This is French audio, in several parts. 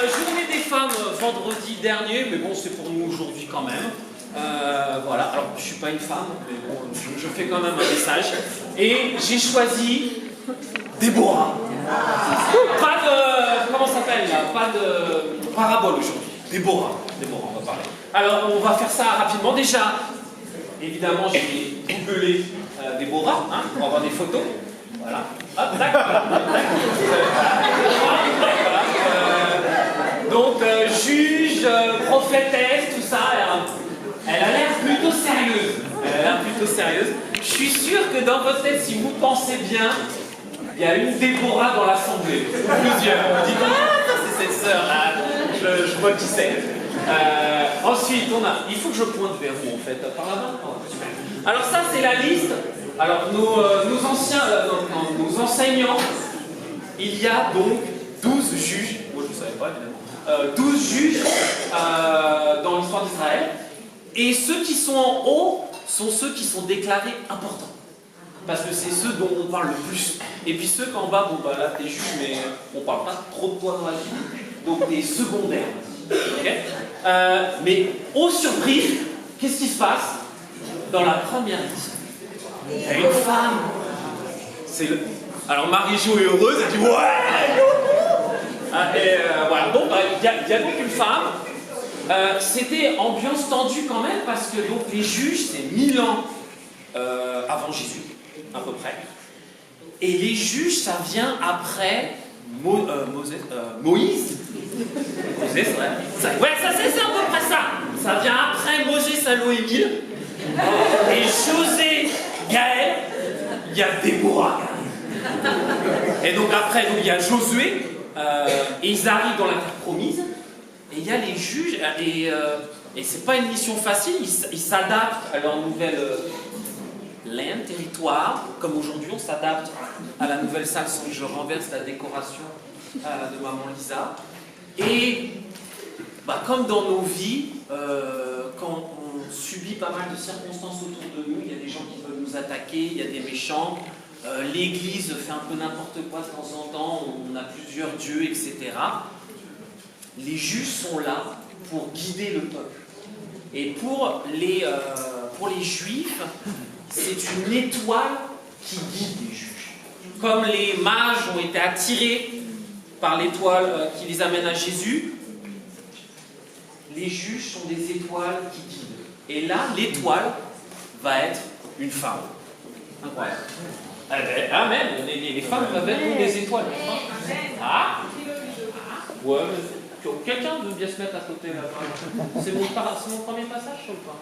journée des femmes vendredi dernier, mais bon, c'est pour nous aujourd'hui quand même. Voilà, alors je suis pas une femme, mais bon, je fais quand même un message. Et j'ai choisi Déborah. Pas de. Comment ça s'appelle là? Pas de parabole aujourd'hui. Déborah, on va parler. Alors, on va faire ça rapidement. Déjà, évidemment, j'ai googlé Déborah, hein, pour avoir des photos. Voilà. Hop, tac, voilà. Donc, juge, prophétesse, tout ça, elle a l'air plutôt sérieuse. Je suis sûr que dans votre tête, si vous pensez bien, il y a une Déborah dans l'assemblée. Plusieurs. On dit, ça c'est cette sœur-là. Je vois qui c'est. Ensuite, il faut que je pointe vers vous, en fait. Par là-bas. Alors ça, c'est la liste. Alors, nos enseignants, il y a donc 12 juges. Moi, je ne savais pas, évidemment. 12 juges dans l'histoire d'Israël. Et ceux qui sont en haut sont ceux qui sont déclarés importants. Parce que c'est ceux dont on parle le plus. Et puis ceux qu'en bas, bon bah là t'es juge, mais on parle pas trop de toi dans la vie. Donc t'es secondaire. Okay, mais aux surprises, qu'est-ce qui se passe? Dans la première liste, il y a une femme. Alors Marie-Jo est heureuse, elle dit ouais. Voilà, bon, il y a donc une femme. C'était ambiance tendue quand même, parce que donc les juges, c'est 1000 ans avant Jésus, à peu près. Et les juges, ça vient après Moïse. Moïse, ouais. Ça c'est à peu près ça. Ça vient après Moses, Salo et Mille. Et José, Gaël, il y a Déborah. Et donc après, il y a Josué, et ils arrivent dans la terre promise. Et il y a les juges, et c'est pas une mission facile, ils s'adaptent à leur nouvelle territoire, comme aujourd'hui on s'adapte à la nouvelle salle sans que je renverse la décoration de maman Lisa. Et comme dans nos vies, quand on subit pas mal de circonstances autour de nous, il y a des gens qui veulent nous attaquer, il y a des méchants, l'église fait un peu n'importe quoi de temps en temps, on a plusieurs dieux, etc. Les juges sont là pour guider le peuple. Et pour les juifs, c'est une étoile qui guide les juges. Comme les mages ont été attirés par l'étoile qui les amène à Jésus, les juges sont des étoiles qui guident. Et là, l'étoile va être une femme. Incroyable. Amen. Les femmes peuvent être des étoiles. Ah. Ouais, mais quelqu'un veut bien se mettre à côté là. C'est mon premier passage ou pas?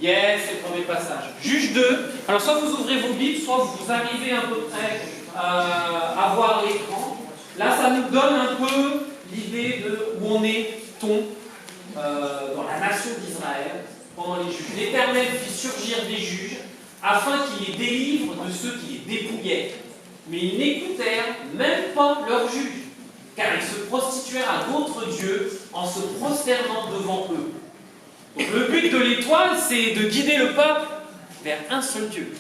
Yes, c'est le premier passage. Juge 2. Alors, soit vous ouvrez vos Bibles, soit vous arrivez à peu près à voir l'écran. Là, ça nous donne un peu l'idée de où on est dans la nation d'Israël pendant les juges. L'Éternel fit surgir des juges afin qu'ils les délivrent de ceux qui les dépouillaient. Mais ils n'écoutèrent même pas leurs juges, car ils se prostituèrent à d'autres dieux en se prosternant devant eux. Donc le but de l'étoile, c'est de guider le peuple vers un seul Dieu.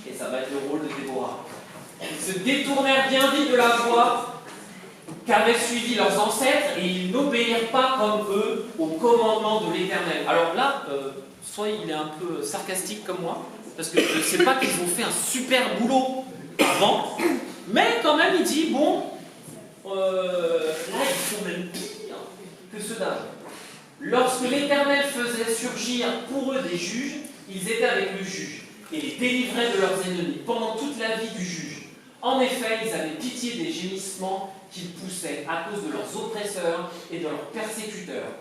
Et ça va être le rôle de Déborah. Ils se détournèrent bien vite de la voie qu'avaient suivi leurs ancêtres et ils n'obéirent pas comme eux au commandement de l'Éternel. Alors là, soit il est un peu sarcastique comme moi, parce que je ne sais pas qu'ils ont fait un super boulot avant, mais quand même il dit, bon, là ils font même pire que ceux d'avant. Lorsque l'Éternel faisait surgir pour eux des juges, ils étaient avec le juge et les délivraient de leurs ennemis pendant toute la vie du juge. En effet, ils avaient pitié des gémissements qu'ils poussaient à cause de leurs oppresseurs et de leurs persécuteurs.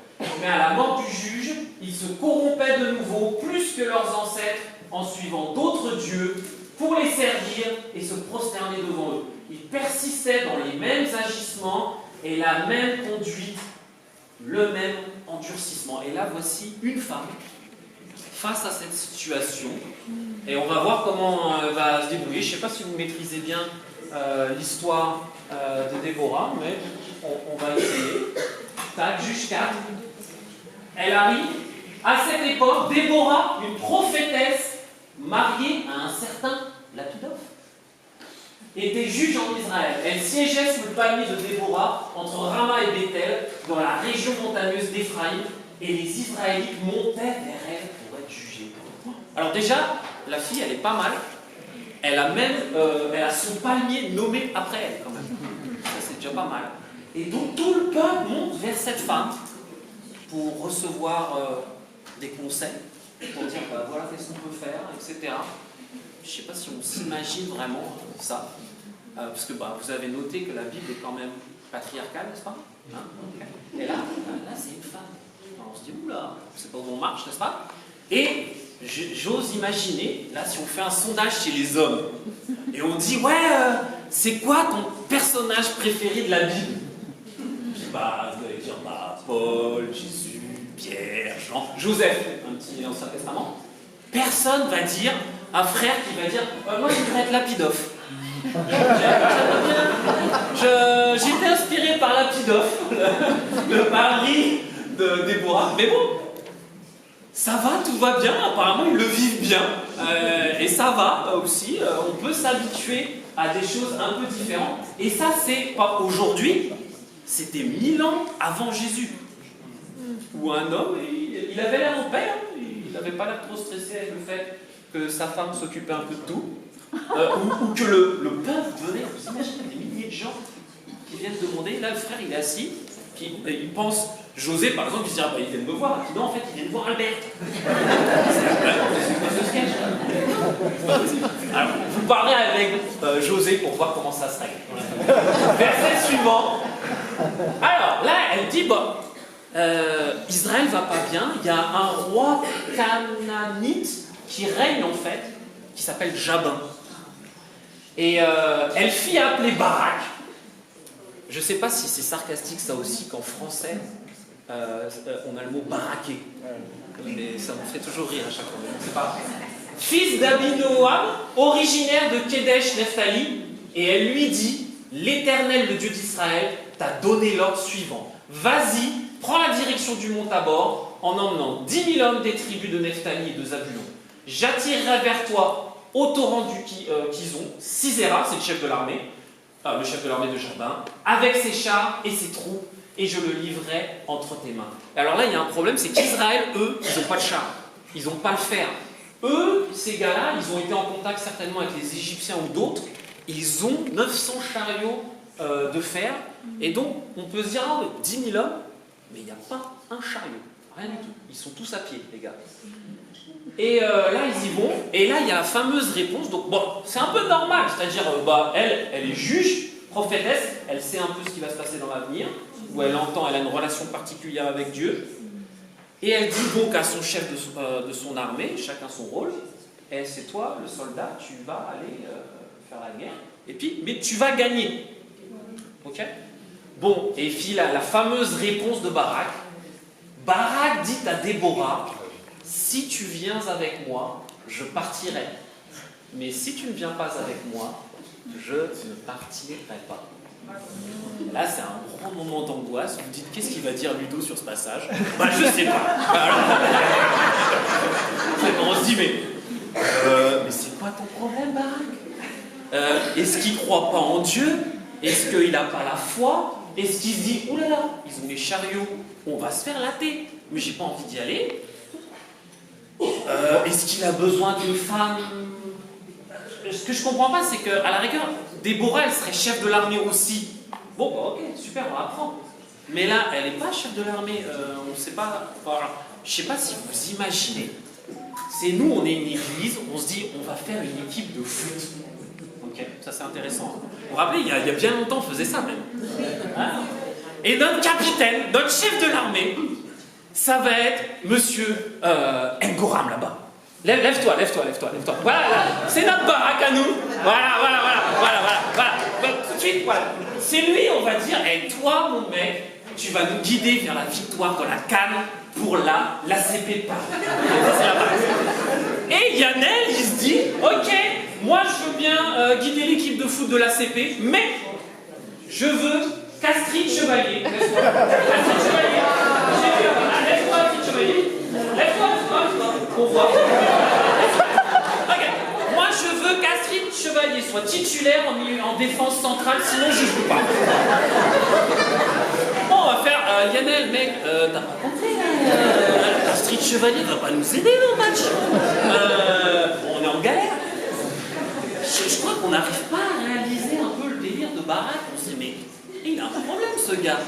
Mais à la mort du juge, ils se corrompaient de nouveau plus que leurs ancêtres en suivant d'autres dieux pour les servir et se prosterner devant eux. Ils persistaient dans les mêmes agissements et la même conduite, le même endurcissement. Et là, voici une femme face à cette situation. Et on va voir comment elle va se débrouiller. Je ne sais pas si vous maîtrisez bien l'histoire de Déborah, mais on va essayer. Tac, juge 4. Elle arrive. À cette époque, Déborah, une prophétesse, mariée à un certain Lapidoph. était juge en Israël. Elle siégeait sous le palmier de Déborah, entre Rama et Bethel, dans la région montagneuse d'Éphraïm, et les Israélites montaient vers elle pour être jugés. Alors déjà, la fille, elle est pas mal. Elle a même elle a son palmier nommé après elle, quand même. Ça, c'est déjà pas mal. Et donc, tout le peuple monte vers cette femme pour recevoir des conseils, pour dire, bah, voilà, qu'est-ce qu'on peut faire, etc. Je ne sais pas si on s'imagine vraiment ça. Parce que bah, vous avez noté que la Bible est quand même patriarcale, n'est-ce pas, hein? Et là c'est une femme. Alors on se dit, oula, c'est pas où on marche, n'est-ce pas? Et j'ose imaginer, là, si on fait un sondage chez les hommes, et on dit, ouais, c'est quoi ton personnage préféré de la Bible? Je sais pas, vous allez dire, bah, Paul, Jésus, Pierre, Jean, Joseph, un petit Ancien Testament. Personne va dire, un frère qui va dire, moi je voudrais être Lapidoth. J'étais inspiré par Lapidoth, le mari de Déborah, mais bon, ça va, tout va bien, apparemment ils le vivent bien, et ça va aussi, on peut s'habituer à des choses un peu différentes, et ça c'est pas aujourd'hui, c'était 1000 ans avant Jésus, où un homme, il avait l'air en paix, il n'avait pas l'air trop stressé avec le fait que sa femme s'occupait un peu de tout, ou que le peuple venait, vous imaginez des milliers de gens qui viennent demander, là le frère il est assis, il pense, José par exemple, il se dit, ah bah ils viennent me voir, non en fait ils viennent voir Albert. C'est quoi ce sketch? Alors, vous parlerez avec José pour voir comment ça se règle. Verset suivant. Alors là elle dit, bon, Israël va pas bien, il y a un roi canaanite qui règne en fait, qui s'appelle Jabin. Et elle fit appeler Barak. Je ne sais pas si c'est sarcastique ça aussi qu'en français, on a le mot baraquer. Mais ça me fait toujours rire à chaque fois. C'est pas vrai. Fils d'Abinoam, originaire de Kedesh Nephtali, et elle lui dit, l'Éternel, le Dieu d'Israël, t'a donné l'ordre suivant. Vas-y, prends la direction du mont Tabor en emmenant 10 000 hommes des tribus de Nephtali et de Zabulon. J'attirerai vers toi au torrent qu'ils ont, Sisera, c'est le chef de l'armée de Jabin, avec ses chars et ses troupes, et je le livrerai entre tes mains. Alors là, il y a un problème, c'est qu'Israël, eux, ils n'ont pas de chars, ils n'ont pas le fer. Eux, ces gars-là, ils ont été en contact certainement avec les Égyptiens ou d'autres, ils ont 900 chariots de fer, et donc on peut se dire, ah, 10 000 hommes, mais il n'y a pas un chariot, rien du tout. Ils sont tous à pied, les gars. Et là, ils y vont, et là, il y a la fameuse réponse. Donc, bon, c'est un peu normal, c'est-à-dire, elle est juge, prophétesse, elle sait un peu ce qui va se passer dans l'avenir, où elle a une relation particulière avec Dieu, et elle dit donc à son chef de son armée, chacun son rôle, et c'est toi, le soldat, tu vas aller faire la guerre, et puis, mais tu vas gagner. Ok? Bon, et puis la fameuse réponse de Barak. Barak dit à Déborah, si tu viens avec moi, je partirai. Mais si tu ne viens pas avec moi, je ne partirai pas. Et là, c'est un grand moment d'angoisse. Vous vous dites, qu'est-ce qu'il va dire Ludo sur ce passage? Bah, je sais pas. On se dit, mais c'est quoi ton problème, Barak? Est-ce qu'il ne croit pas en Dieu? Est-ce qu'il n'a pas la foi? Est-ce qu'il se dit, oh là là, ils ont les chariots, on va se faire latter, mais j'ai pas envie d'y aller? Est-ce qu'il a besoin d'une femme? Ce que je comprends pas, c'est qu'à la rigueur, Déborah, elle serait chef de l'armée aussi. Bon, bah, ok, super, on apprend. Mais là, elle n'est pas chef de l'armée, on ne sait pas. Voilà. Je ne sais pas si vous imaginez. C'est nous, on est une église, on se dit, on va faire une équipe de foot. Ok, ça c'est intéressant. Vous vous rappelez, il y a bien longtemps, on faisait ça même. Hein? Et notre capitaine, notre chef de l'armée, ça va être Monsieur Ngoram là-bas. Lève-toi. Voilà, c'est notre Barak à nous. Voilà. Tout de suite, voilà. C'est lui, on va dire, et toi, mon mec, tu vas nous guider vers la victoire de la CAN pour l'ACP de Paris. C'est la base. Et Yannel, il se dit, ok, moi je veux bien guider l'équipe de foot de l'ACP, mais je veux Castrid Chevalier. Laisse-toi. Castrid Chevalier. Lève-toi, Castrid Chevalier. Lève-toi. On voit. Ok. Moi je veux qu'Astrid Chevalier soit titulaire en défense centrale, sinon je joue pas. Bon, on va faire Lionel, mec, t'as pas compris, Astrid Chevalier va pas nous aider dans le match. On est en galère. Je crois qu'on n'arrive pas à réaliser un peu le délire de Barak. On se dit, mais il a un problème, ce gars.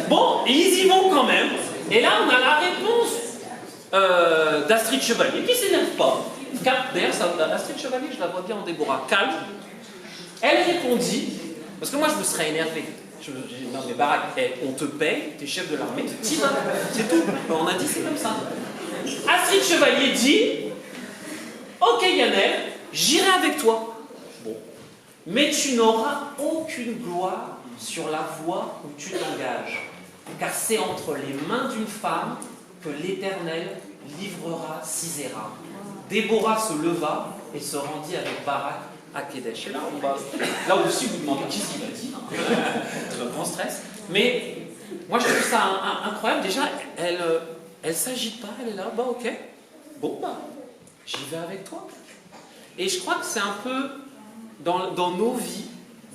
Bon, et ils y vont quand même. Et là, on a la réponse d'Astrid Chevalier, qui s'énerve pas. D'ailleurs, Astrid Chevalier, je la vois bien en Déborah, calme. Elle répondit, parce que moi, je me serais énervé. Je me dis, non mais Barak, on te paye, t'es chef de l'armée, t'y vas, c'est tout. On a dit, c'est comme ça. Astrid Chevalier dit, ok Yannel, j'irai avec toi. Bon. Mais tu n'auras aucune gloire sur la voie où tu t'engages. Car c'est entre les mains d'une femme que l'Éternel livrera Sisera. Déborah se leva et se rendit avec Barak à Kédesh. Et là, là aussi, vous demandez qu'est-ce qu'il a dit. Grand stress. Mais moi, je trouve ça incroyable. Déjà, elle s'agite pas, elle est là, bah ok. Bon, bah, j'y vais avec toi. Et je crois que c'est un peu dans nos vies,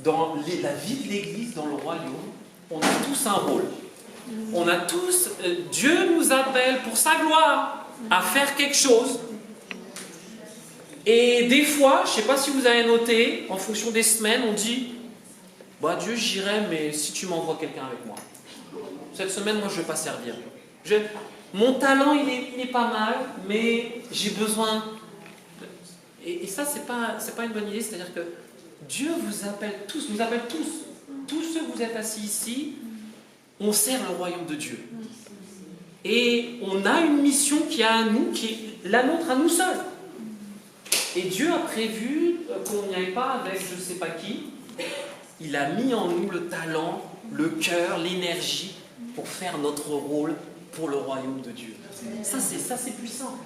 dans la vie de l'Église, dans le royaume, on a tous un rôle. On a tous, Dieu nous appelle pour sa gloire à faire quelque chose. Et des fois, je ne sais pas si vous avez noté, en fonction des semaines, on dit bah Dieu, j'irai, mais si tu m'envoies quelqu'un avec moi. Cette semaine, moi, je ne vais pas servir. Mon talent, il est pas mal, mais j'ai besoin. Et ça, c'est pas une bonne idée. C'est-à-dire que Dieu vous appelle tous, nous appelle tous. Tous ceux que vous êtes assis ici, on sert le royaume de Dieu. Et on a une mission qui est à nous, qui est la nôtre à nous seuls. Et Dieu a prévu qu'on n'y aille pas avec je ne sais pas qui. Il a mis en nous le talent, le cœur, l'énergie pour faire notre rôle pour le royaume de Dieu. Ça, c'est puissant.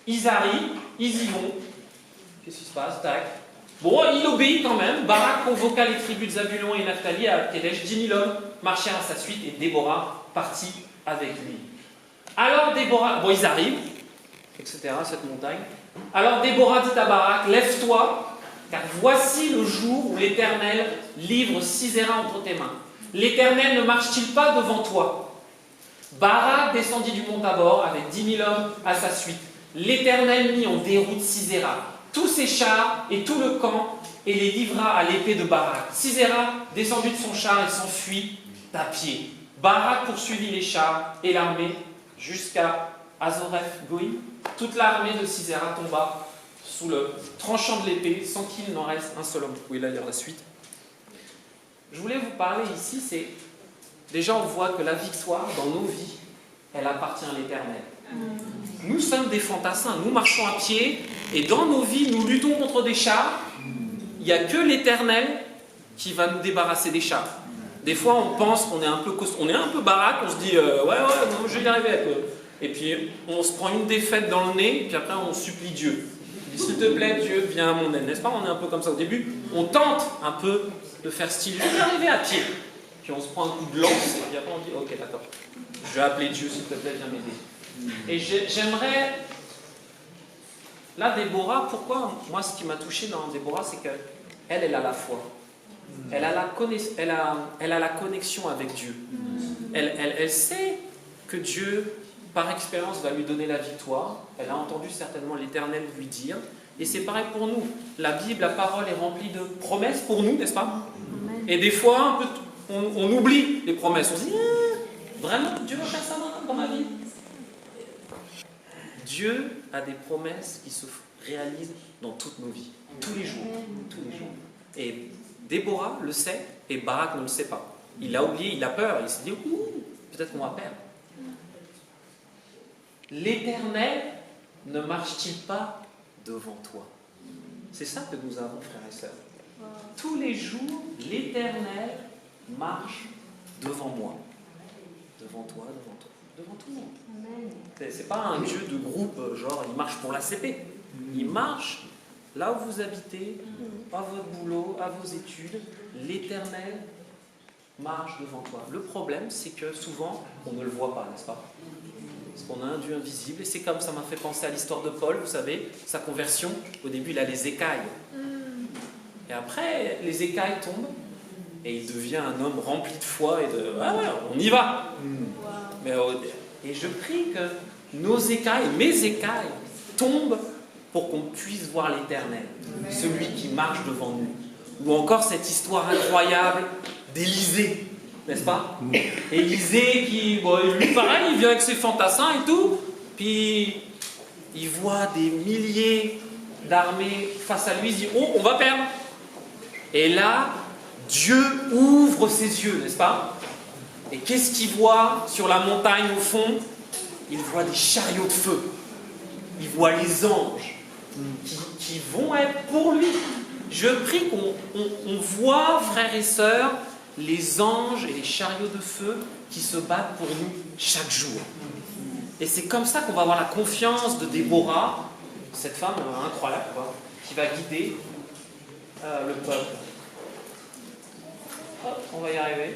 Ils arrivent, ils y vont. Qu'est-ce qui se passe? Tac. Bon, il obéit quand même. Barak convoqua les tribus de Zabulon et Naphtali à Kédesh. 10 000 hommes marchèrent à sa suite et Déborah partit avec lui. Alors Déborah, bon, ils arrivent, etc., cette montagne. Alors Déborah dit à Barak, lève-toi, car voici le jour où l'Éternel livre Sisera entre tes mains. L'Éternel ne marche-t-il pas devant toi? Barak descendit du mont Tabor avec 10 000 hommes à sa suite. L'Éternel mit en déroute Sisera, tous ses chars et tout le camp, et les livra à l'épée de Barak. Sisera descendit de son char et s'enfuit à pied. Barak poursuivit les chars et l'armée jusqu'à Azoreth Goïm. Toute l'armée de Sisera tomba sous le tranchant de l'épée sans qu'il n'en reste un seul homme. Vous pouvez là lire la suite. Je voulais vous parler ici, c'est déjà on voit que la victoire dans nos vies, elle appartient à l'Éternel. Nous sommes des fantassins, nous marchons à pied et dans nos vies, nous luttons contre des chars. Il n'y a que l'Éternel qui va nous débarrasser des chars. Des fois, on pense qu'on est un peu on est un peu baraque, on se dit ouais, je vais y arriver avec eux. Et puis, on se prend une défaite dans le nez, puis après, on supplie Dieu. Il dit, s'il te plaît, Dieu, viens à mon aide. N'est-ce pas? On est un peu comme ça au début. On tente un peu de faire style, je vais y arriver à pied. Puis on se prend un coup de lance, et puis après, on dit, ok, d'accord. Je vais appeler Dieu, s'il te plaît, viens m'aider. Et j'aimerais... Là, Déborah, pourquoi? Moi, ce qui m'a touché dans Déborah, c'est qu'elle a la foi. Elle a la connexion avec Dieu. Elle sait que Dieu, par expérience, va lui donner la victoire. Elle a entendu certainement l'Éternel lui dire. Et c'est pareil pour nous. La Bible, la parole est remplie de promesses pour nous, n'est-ce pas? Et des fois, on oublie les promesses. On se dit, vraiment, Dieu va faire ça dans ma vie? Dieu a des promesses qui se réalisent dans toutes nos vies. Tous les jours. Tous les jours. Et Déborah le sait, et Barak ne le sait pas. Il a oublié, il a peur, il s'est dit, peut-être qu'on va perdre. L'Éternel ne marche-t-il pas devant toi? C'est ça que nous avons, frères et sœurs. Tous les jours, l'Éternel marche devant moi. Devant toi, devant tout le monde. C'est pas un Dieu de groupe, genre il marche pour la CP. Il marche là où vous habitez, à votre boulot, à vos études. L'Éternel marche devant toi. Le problème, c'est que souvent, on ne le voit pas, n'est-ce pas? parce qu'on a un Dieu invisible. Et c'est comme ça m'a fait penser à l'histoire de Paul, vous savez, sa conversion. Au début, il a les écailles. Et après, les écailles tombent. Et il devient un homme rempli de foi et de... Ah ouais, on y va. Mais, et je prie que nos écailles, mes écailles, tombent pour qu'on puisse voir l'Éternel, celui qui marche devant nous. Ou encore cette histoire incroyable d'Élisée, n'est-ce pas? Élisée qui, bon, lui pareil, il vient avec ses fantassins et tout, puis il voit des milliers d'armées face à lui, il se dit, oh, on va perdre. Et là, Dieu ouvre ses yeux, n'est-ce pas? Et qu'est-ce qu'il voit sur la montagne au fond? Il voit des chariots de feu. Il voit les anges qui vont être pour lui. Je prie qu'on voit, frères et sœurs, les anges et les chariots de feu qui se battent pour nous chaque jour. Et c'est comme ça qu'on va avoir la confiance de Déborah, cette femme incroyable, quoi, qui va guider le peuple. Hop, on va y arriver.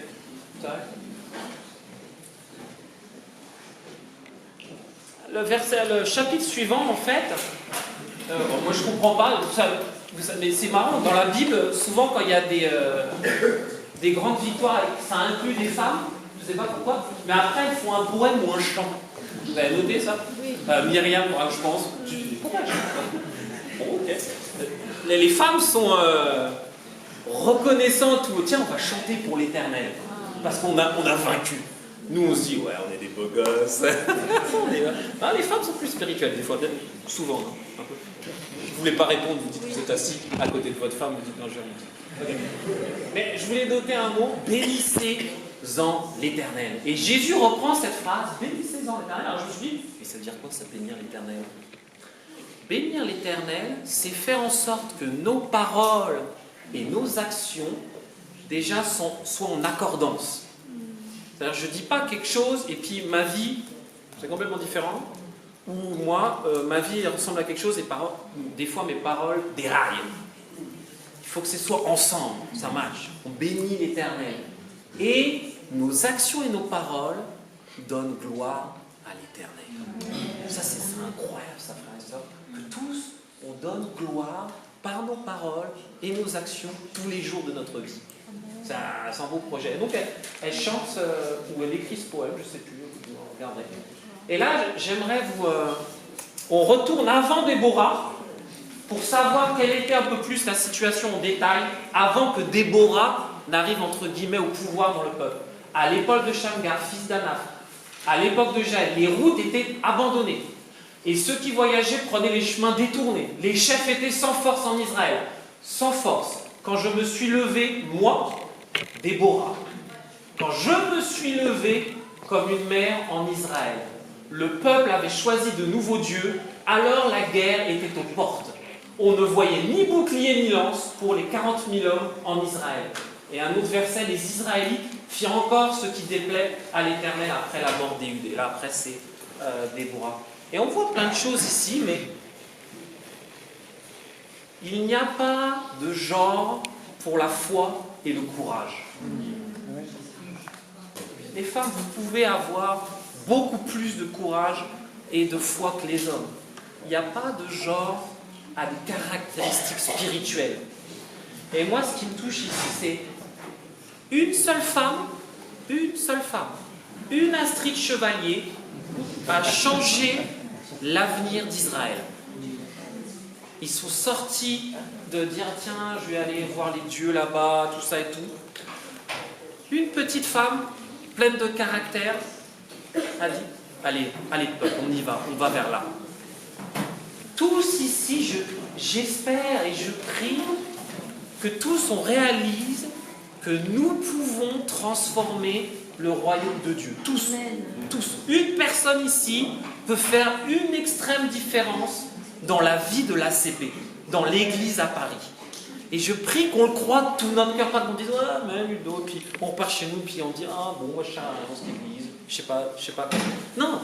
Le chapitre suivant, en fait, moi je comprends pas, mais c'est marrant, dans la Bible, souvent quand il y a des grandes victoires, ça inclut des femmes, je ne sais pas pourquoi, mais après ils font un poème ou un chant. Vous avez noté ça? Oui. Myriam, je pense. Pourquoi bon, ok. Les femmes sont reconnaissantes, ou tiens, on va chanter pour l'Éternel, parce qu'on a vaincu. Nous on se dit, ouais, on est des beaux gosses. Les femmes sont plus spirituelles, des fois, souvent. Hein, un peu. Je ne voulais pas répondre, vous dites que vous êtes assis à côté de votre femme, vous dites non, je vais rien dire. Mais je voulais noter un mot, bénissez-en l'Éternel. Et Jésus reprend cette phrase, bénissez-en l'Éternel. Alors je me suis dit, mais ça veut dire quoi ça, bénir l'Éternel? Bénir l'Éternel, c'est faire en sorte que nos paroles et nos actions, déjà, soient en accordance. C'est-à-dire, je ne dis pas quelque chose et puis ma vie, c'est complètement différent. Ou moi, ma vie ressemble à quelque chose et des fois mes paroles déraillent. Il faut que ce soit ensemble, ça marche. On bénit l'Éternel. Et nos actions et nos paroles donnent gloire à l'Éternel. Ça, c'est incroyable, ça, frère et sœurs. Que tous, on donne gloire par nos paroles et nos actions tous les jours de notre vie. C'est un beau projet. Donc elle chante, ou elle écrit ce poème, je ne sais plus, vous regarderez. Et là, j'aimerais on retourne avant Déborah, pour savoir quelle était un peu plus la situation en détail, avant que Déborah n'arrive entre guillemets au pouvoir dans le peuple. À l'époque de Shamgar, fils d'Anaph, à l'époque de Jaël, les routes étaient abandonnées. Et ceux qui voyageaient prenaient les chemins détournés. Les chefs étaient sans force en Israël. Sans force. Quand je me suis levé, moi, Déborah, quand je me suis levé comme une mère en Israël, le peuple avait choisi de nouveaux dieux, alors la guerre était aux portes. On ne voyait ni bouclier ni lance pour les 40 000 hommes en Israël. Et un autre verset, les Israélites firent encore ce qui déplaît à l'Éternel après la mort d'Éhud. Et là, après, c'est Déborah. Et on voit plein de choses ici, mais il n'y a pas de genre pour la foi et le courage. Les femmes, vous pouvez avoir beaucoup plus de courage et de foi que les hommes. Il n'y a pas de genre à des caractéristiques spirituelles. Et moi, ce qui me touche ici, c'est une seule femme, une Astrid Chevalier a changé l'avenir d'Israël. Ils sont sortis de dire, tiens, je vais aller voir les dieux là-bas, tout ça et tout. Une petite femme, pleine de caractère, a dit, allez, peuple, on y va, on va vers là. Tous ici, j'espère et je prie que tous on réalise que nous pouvons transformer le royaume de Dieu. Tous. Une personne ici peut faire une extrême différence dans la vie de l'ACP, dans l'église à Paris. Et je prie qu'on le croie de tout notre cœur, pas qu'on dise, ah, mais Ludo, puis on repart chez nous, puis on dit, ah bon, moi je suis dans cette église, je sais pas. Non,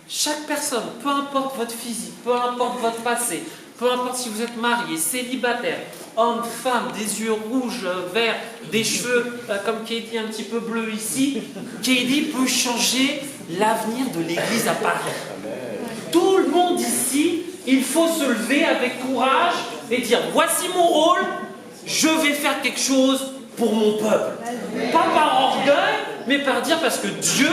chaque personne, peu importe votre physique, peu importe votre passé, peu importe si vous êtes marié, célibataire, homme, femme, des yeux rouges, verts, des cheveux comme Katie un petit peu bleu ici, Katie peut changer l'avenir de l'Église à Paris. Tout le monde ici, il faut se lever avec courage et dire voici mon rôle, je vais faire quelque chose pour mon peuple. Pas par orgueil, mais par dire parce que Dieu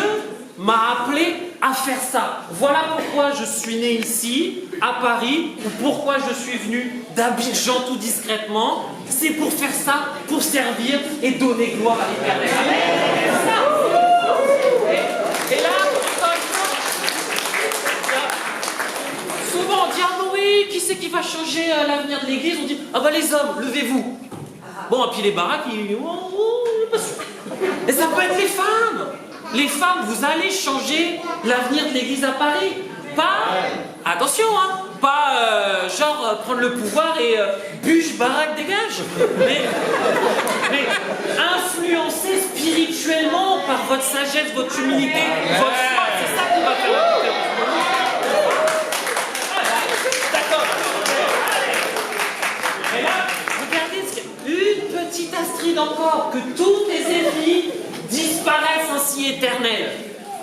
m'a appelé à faire ça. Voilà pourquoi je suis né ici, à Paris, ou pourquoi je suis venu d'Abidjan tout discrètement. C'est pour faire ça, pour servir et donner gloire à l'Éternel. Et là, souvent on dit, ah bon oui, qui c'est qui va changer l'avenir de l'Église? On dit, ah bah les hommes, levez-vous. Bon, et puis les baraques, ils... Et ça peut être les femmes. Les femmes, vous allez changer l'avenir de l'Église à Paris. Pas, attention, hein, pas prendre le pouvoir et bûche, baraque, dégage. Mais influencer spirituellement par votre sagesse, votre humilité, votre foi, c'est ça qui va faire la différence. D'accord. Et là, regardez, une petite Astrid encore, que tous les ennemis disparaissent ainsi éternels.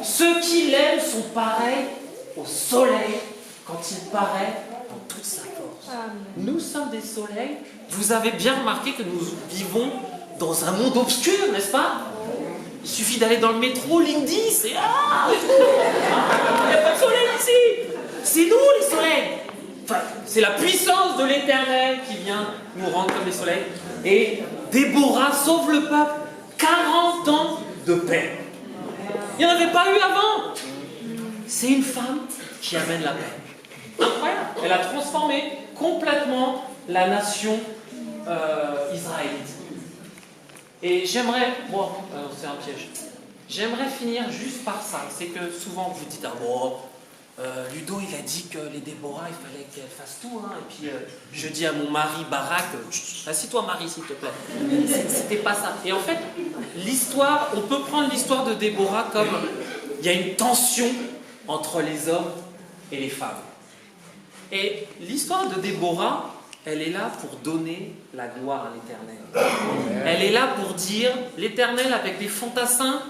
Ceux qui l'aiment sont pareils au soleil quand il paraît dans toute sa force. Nous sommes des soleils. Vous avez bien remarqué que nous vivons dans un monde obscur, n'est-ce pas? Il suffit d'aller dans le métro, ligne 10, et il n'y a pas de soleil ici. C'est nous les soleils. Enfin, c'est la puissance de l'Éternel qui vient nous rendre comme les soleils. Et Déborah sauve le peuple. 40 ans de paix. Il n'y en avait pas eu avant. C'est une femme qui amène la paix. Incroyable. Elle a transformé complètement la nation israélite. Et j'aimerais... Bon, c'est un piège. J'aimerais finir juste par ça. C'est que souvent vous dites, ah bon... Ludo, il a dit que les Déborah, il fallait qu'elles fassent tout. Hein. Et puis, je dis à mon mari, Barak, assis-toi, Marie, s'il te plaît. C'était pas ça. Et en fait, l'histoire, on peut prendre l'histoire de Déborah comme il y a une tension entre les hommes et les femmes. Et l'histoire de Déborah, elle est là pour donner la gloire à l'Éternel. Elle est là pour dire, l'Éternel, avec des fantassins,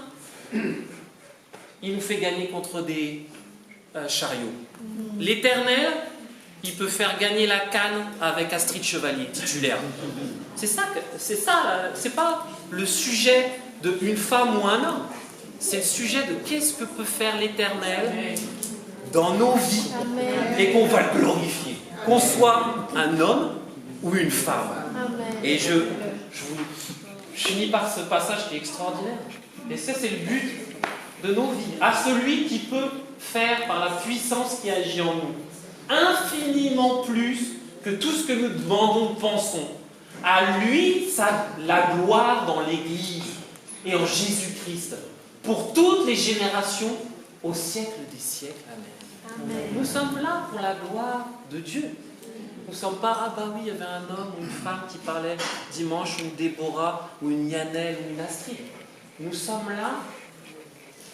il nous fait gagner contre des... chariot. L'Éternel, il peut faire gagner la canne avec Astrid Chevalier, titulaire. C'est pas le sujet de une femme ou un homme. C'est le sujet de qu'est-ce que peut faire l'Éternel dans nos vies et qu'on va le glorifier. Qu'on soit un homme ou une femme. Et je finis par ce passage qui est extraordinaire. Et ça, c'est le but de nos vies. À celui qui peut faire par la puissance qui agit en nous infiniment plus que tout ce que nous demandons, pensons. À lui, la gloire dans l'Église et en Jésus-Christ, pour toutes les générations, au siècle des siècles. Amen. Amen. Nous sommes là pour la gloire de Dieu. Nous ne sommes pas, ah bah oui, il y avait un homme ou une femme qui parlait dimanche, une Déborah, ou une Yannel, ou une Astrid. Nous sommes là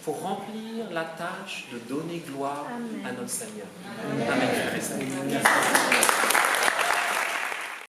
pour remplir la tâche de donner gloire à notre Seigneur. Amen. Amen.